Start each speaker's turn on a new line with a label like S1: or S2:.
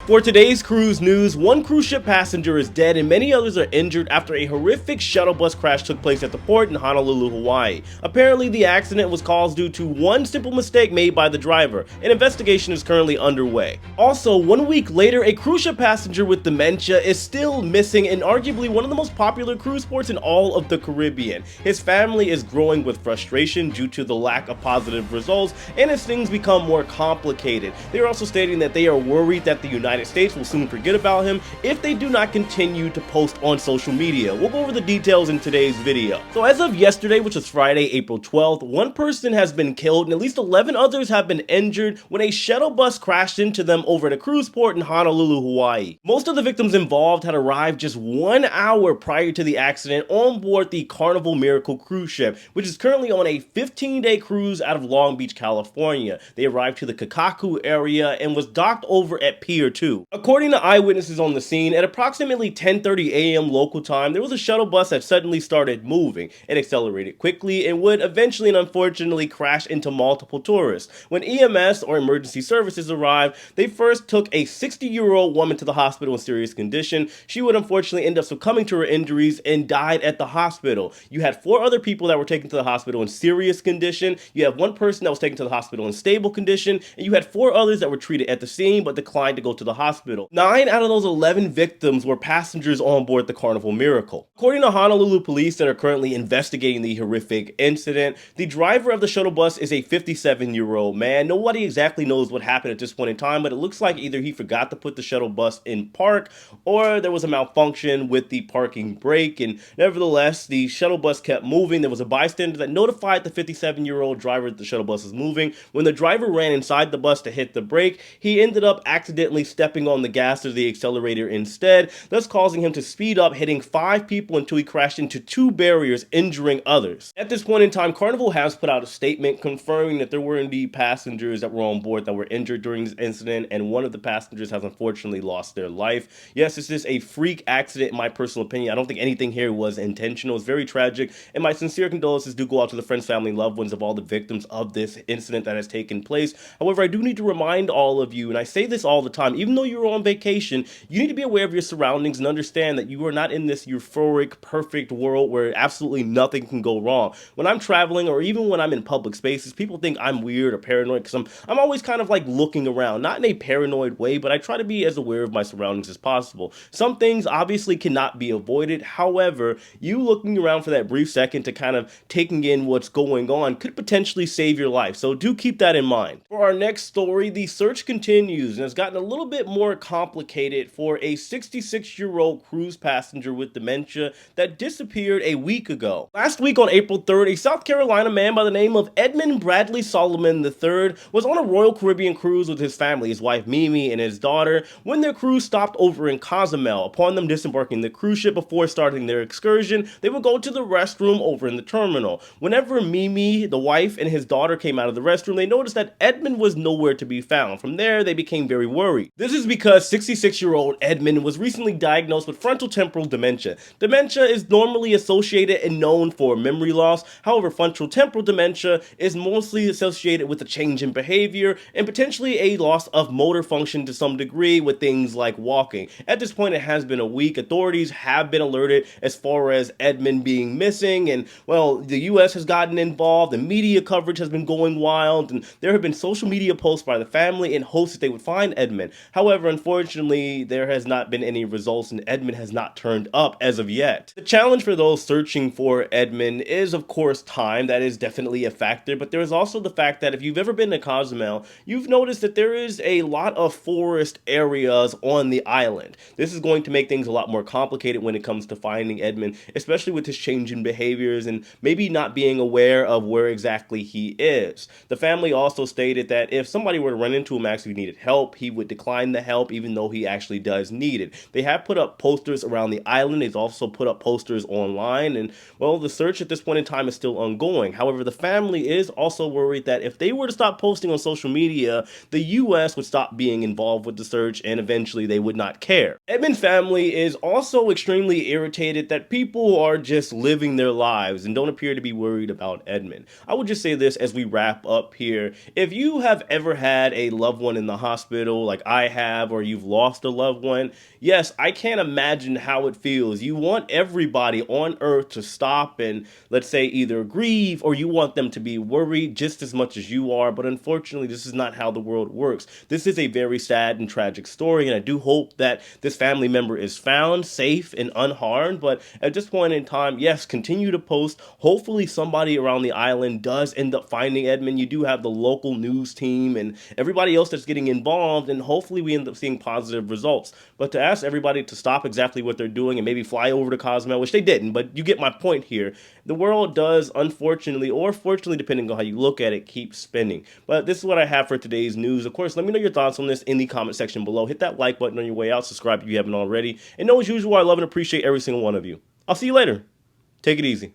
S1: For today's cruise news, one cruise ship passenger is dead and many others are injured after a horrific shuttle bus crash took place at the port in Honolulu, Hawaii. Apparently, the accident was caused due to one simple mistake made by the driver. An investigation is currently underway. Also, 1 week later, a cruise ship passenger with dementia is still missing in arguably one of the most popular cruise ports in all of the Caribbean. His family is growing with frustration due to the lack of positive results, and as things become more complicated. They are also stating that they are worried that the United States will soon forget about him if they do not continue to post on social media. We'll go over the details in today's video. So as of yesterday, which was Friday, April 12th, one person has been killed and at least 11 others have been injured when a shuttle bus crashed into them over at a cruise port in Honolulu, Hawaii. Most of the victims involved had arrived just 1 hour prior to the accident on board the Carnival Miracle cruise ship, which is currently on a 15-day cruise out of Long Beach, California. They arrived to the Kakaku area and was docked over at Pier 2. According to eyewitnesses on the scene, at approximately 10:30 a.m. local time, there was a shuttle bus that suddenly started moving. It accelerated quickly and would eventually and unfortunately crash into multiple tourists. When EMS or emergency services arrived, they first took a 60-year-old woman to the hospital in serious condition. She would unfortunately end up succumbing to her injuries and died at the hospital. You had 4 other people that were taken to the hospital in serious condition. You have 1 person that was taken to the hospital in stable condition, and you had 4 others that were treated at the scene but declined to go to the hospital. 9 out of those 11 victims were passengers on board the Carnival Miracle. According to Honolulu police that are currently investigating the horrific incident, the driver of the shuttle bus is a 57-year-old man. Nobody exactly knows what happened at this point in time, but it looks like either he forgot to put the shuttle bus in park or there was a malfunction with the parking brake, and nevertheless, the shuttle bus kept moving. There was a bystander that notified the 57-year-old driver that the shuttle bus was moving. When the driver ran inside the bus to hit the brake, he ended up accidentally stepping on the gas or the accelerator instead, thus causing him to speed up, hitting 5 people until he crashed into 2 barriers, injuring others. At this point in time, Carnival has put out a statement confirming that there were indeed passengers that were on board that were injured during this incident, and one of the passengers has unfortunately lost their life. Yes, this is a freak accident in my personal opinion. I don't think anything here was intentional. It's very tragic, and my sincere condolences do go out to the friends, family, loved ones of all the victims of this incident that has taken place. However, I do need to remind all of you, and I say this all the time, even though you're on vacation, you need to be aware of your surroundings and understand that you are not in this euphoric, perfect world where absolutely nothing can go wrong. When I'm traveling or even when I'm in public spaces, people think I'm weird or paranoid because I'm always kind of like looking around, not in a paranoid way, but I try to be as aware of my surroundings as possible. Some things obviously cannot be avoided. However, you looking around for that brief second to kind of taking in what's going on could potentially save your life. So do keep that in mind. For our next story, the search continues and has gotten a little bit more complicated for a 66-year-old cruise passenger with dementia that disappeared a week ago. Last week on April 3rd, a South Carolina man by the name of Edmund Bradley Solomon III was on a Royal Caribbean cruise with his family, his wife Mimi and his daughter, when their cruise stopped over in Cozumel. Upon them disembarking the cruise ship before starting their excursion, they would go to the restroom over in the terminal. Whenever Mimi, the wife, and his daughter came out of the restroom, they noticed that Edmund was nowhere to be found. From there, they became very worried. This is because 66-year-old Edmund was recently diagnosed with frontotemporal dementia. Dementia is normally associated and known for memory loss. However, frontotemporal dementia is mostly associated with a change in behavior and potentially a loss of motor function to some degree with things like walking. At this point, it has been a week. Authorities have been alerted as far as Edmund being missing, and well, the US has gotten involved. The media coverage has been going wild, and there have been social media posts by the family in hopes that they would find Edmund. However, unfortunately, there has not been any results and Edmund has not turned up as of yet. The challenge for those searching for Edmund is, of course, time. That is definitely a factor, but there is also the fact that if you've ever been to Cozumel, you've noticed that there is a lot of forest areas on the island. This is going to make things a lot more complicated when it comes to finding Edmund, especially with his change in behaviors and maybe not being aware of where exactly he is. The family also stated that if somebody were to run into him actually needed help, he would decline the help even though he actually does need it. They have put up posters around the island. They've also put up posters online, and well, the search at this point in time is still ongoing. However, the family is also worried that if they were to stop posting on social media, the US would stop being involved with the search and eventually they would not care. Edmund's family is also extremely irritated that people are just living their lives and don't appear to be worried about Edmund. I would just say this as we wrap up here. If you have ever had a loved one in the hospital like I have or you've lost a loved one, yes, I can't imagine how it feels. You want everybody on earth to stop and, let's say, either grieve or you want them to be worried just as much as you are. But unfortunately, this is not how the world works. This is a very sad and tragic story, and I do hope that this family member is found safe and unharmed. But at this point in time, yes, continue to post. Hopefully, somebody around the island does end up finding Edmund. You do have the local news team and everybody else that's getting involved, and hopefully, we end up seeing positive results. But to ask everybody to stop exactly what they're doing and maybe fly over to Cozumel, which they didn't, but you get my point here. The world does, unfortunately, or fortunately, depending on how you look at it, keep spinning. But this is what I have for today's news. Of course, let me know your thoughts on this in the comment section below. Hit that like button on your way out. Subscribe if you haven't already. And know, as usual, I love and appreciate every single one of you. I'll see you later. Take it easy.